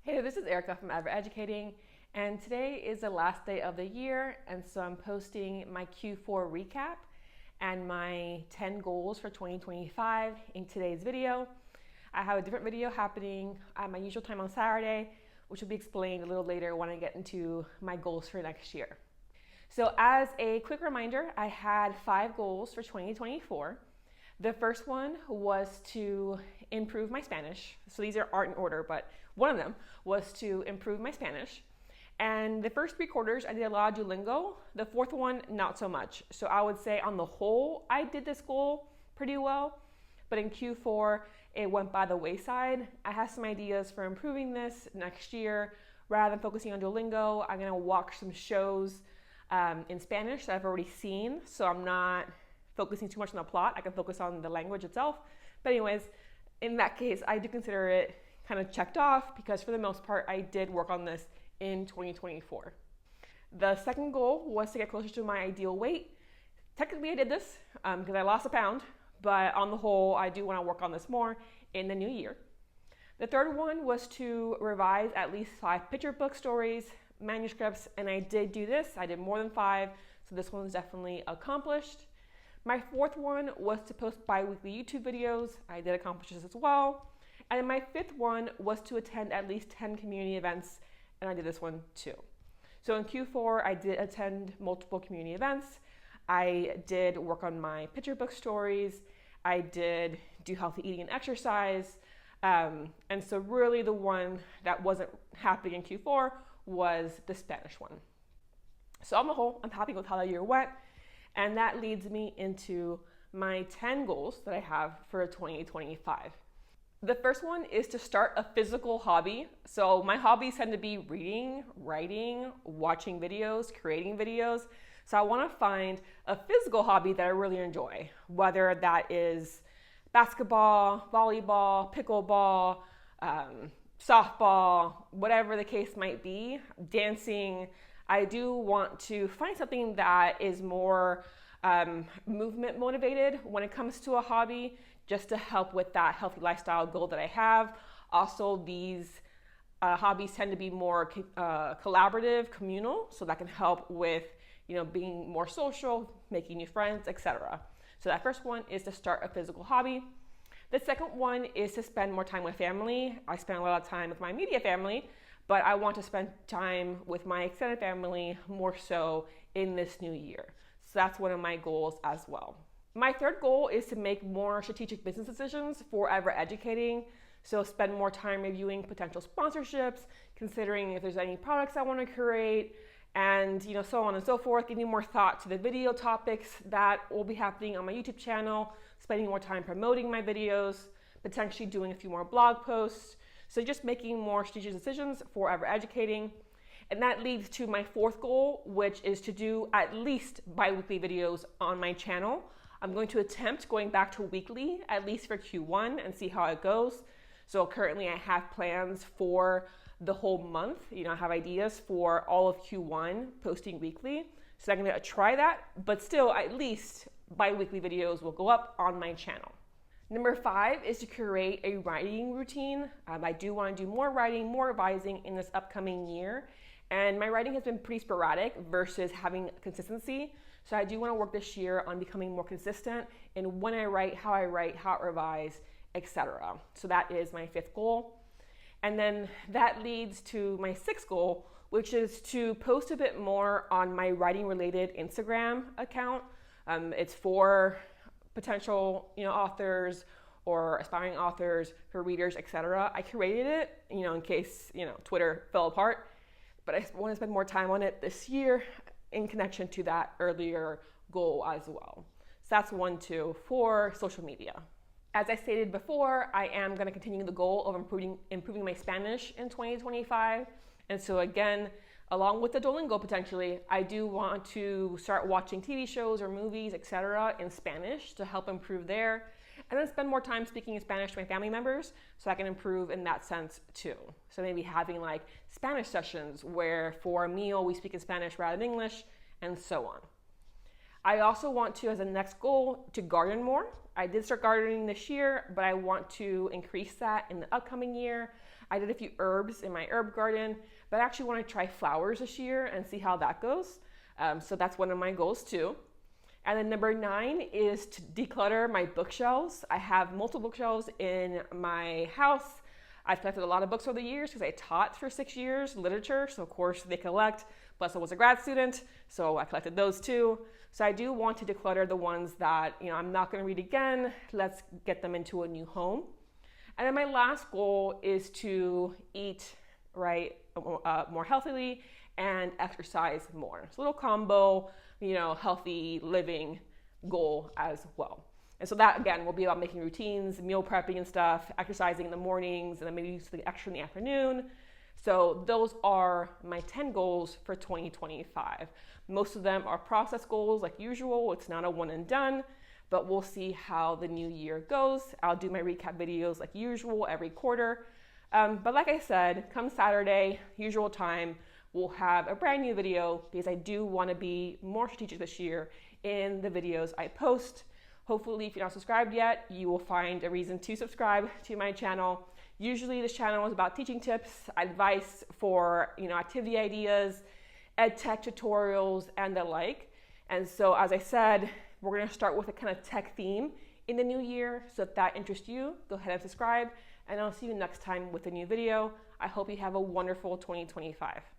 Hey there, this is Erica from Ever Educating, and today is the last day of the year, and so I'm posting my Q4 recap and my 10 goals for 2025 in today's video. I have a different video happening at my usual time on Saturday, which will be explained a little later when I get into my goals for next year. So as a quick reminder, I had 5 goals for 2024. The first one was to improve my Spanish. So these aren't in order, but one of them was to improve my Spanish. And the first 3 quarters, I did a lot of Duolingo. The fourth one, not so much. So I would say on the whole, I did this goal pretty well. But in Q4, it went by the wayside. I have some ideas for improving this next year. Rather than focusing on Duolingo, I'm gonna watch some shows in Spanish that I've already seen. So I'm not focusing too much on the plot. I can focus on the language itself. But anyways, in that case, I do consider it kind of checked off because for the most part, I did work on this in 2024. The second goal was to get closer to my ideal weight. Technically, I did this because I lost a pound, but on the whole, I do want to work on this more in the new year. The third one was to revise at least 5 picture book stories, manuscripts, and I did do this. I did more than 5, so this one's definitely accomplished. My fourth one was to post bi-weekly YouTube videos. I did accomplish this as well. And my fifth one was to attend at least 10 community events, and I did this one too. So in Q4, I did attend multiple community events. I did work on my picture book stories. I did do healthy eating and exercise. And so really the one that wasn't happening in Q4 was the Spanish one. So on the whole, I'm happy with how the year went. And that leads me into my 10 goals that I have for 2025. The first one is to start a physical hobby. So my hobbies tend to be reading, writing, watching videos, creating videos. So I want to find a physical hobby that I really enjoy, whether that is basketball, volleyball, pickleball, softball, whatever the case might be, dancing. I do want to find something that is more movement motivated when it comes to a hobby, just to help with that healthy lifestyle goal that I have. Also, these hobbies tend to be more collaborative, communal, so that can help with being more social, making new friends, etc. So that first one is to start a physical hobby. The second one is to spend more time with family. I spend a lot of time with my immediate family, but I want to spend time with my extended family more so in this new year. So that's one of my goals as well. My third goal is to make more strategic business decisions for Ever Educating. So spend more time reviewing potential sponsorships, considering if there's any products I want to create, and so on and so forth, giving more thought to the video topics that will be happening on my YouTube channel, spending more time promoting my videos, potentially doing a few more blog posts. So just making more strategic decisions for Ever Educating. And that leads to my fourth goal, which is to do at least bi-weekly videos on my channel. I'm going to attempt going back to weekly, at least for Q1, and see how it goes. So currently I have plans for the whole month. I have ideas for all of Q1 posting weekly. So I'm gonna try that, but still at least bi-weekly videos will go up on my channel. Number 5 is to create a writing routine. I do want to do more writing, more revising in this upcoming year. And my writing has been pretty sporadic versus having consistency. So I do want to work this year on becoming more consistent in when I write, how I revise, etc. So that is my 5th goal. And then that leads to my 6th goal, which is to post a bit more on my writing related Instagram account. It's for potential authors or aspiring authors, for readers, etc. I created it in case Twitter fell apart, but I want to spend more time on it this year in connection to that earlier goal as well. So that's 1, 2 for social media. As I stated before, I am going to continue the goal of improving my Spanish in 2025. And so again, along with the Duolingo potentially, I do want to start watching TV shows or movies, etc. in Spanish to help improve there. And then spend more time speaking in Spanish to my family members so I can improve in that sense too. So maybe having like Spanish sessions where for a meal we speak in Spanish rather than English, and so on. I also want to, as a next goal, to garden more. I did start gardening this year, but I want to increase that in the upcoming year. I did a few herbs in my herb garden, but I actually want to try flowers this year and see how that goes. So that's one of my goals too. And then number 9 is to declutter my bookshelves. I have multiple bookshelves in my house. I've collected a lot of books over the years because I taught for 6 years literature, so of course they collect. Plus I was a grad student, so I collected those too. So I do want to declutter the ones that I'm not going to read again. Let's get them into a new home. And then my last goal is to eat more healthily and exercise more. It's a little combo, healthy living goal as well. And so that, again, will be about making routines, meal prepping and stuff, exercising in the mornings, and then maybe something extra in the afternoon. So those are my 10 goals for 2025. Most of them are process goals like usual. It's not a one and done, but we'll see how the new year goes. I'll do my recap videos like usual every quarter. But like I said, come Saturday, usual time, we'll have a brand new video because I do want to be more strategic this year in the videos I post. Hopefully, if you're not subscribed yet, you will find a reason to subscribe to my channel. Usually this channel is about teaching tips, advice for activity ideas, ed tech tutorials, and the like. And so as I said, we're going to start with a kind of tech theme in the new year. So if that interests you, go ahead and subscribe, and I'll see you next time with a new video. I hope you have a wonderful 2025.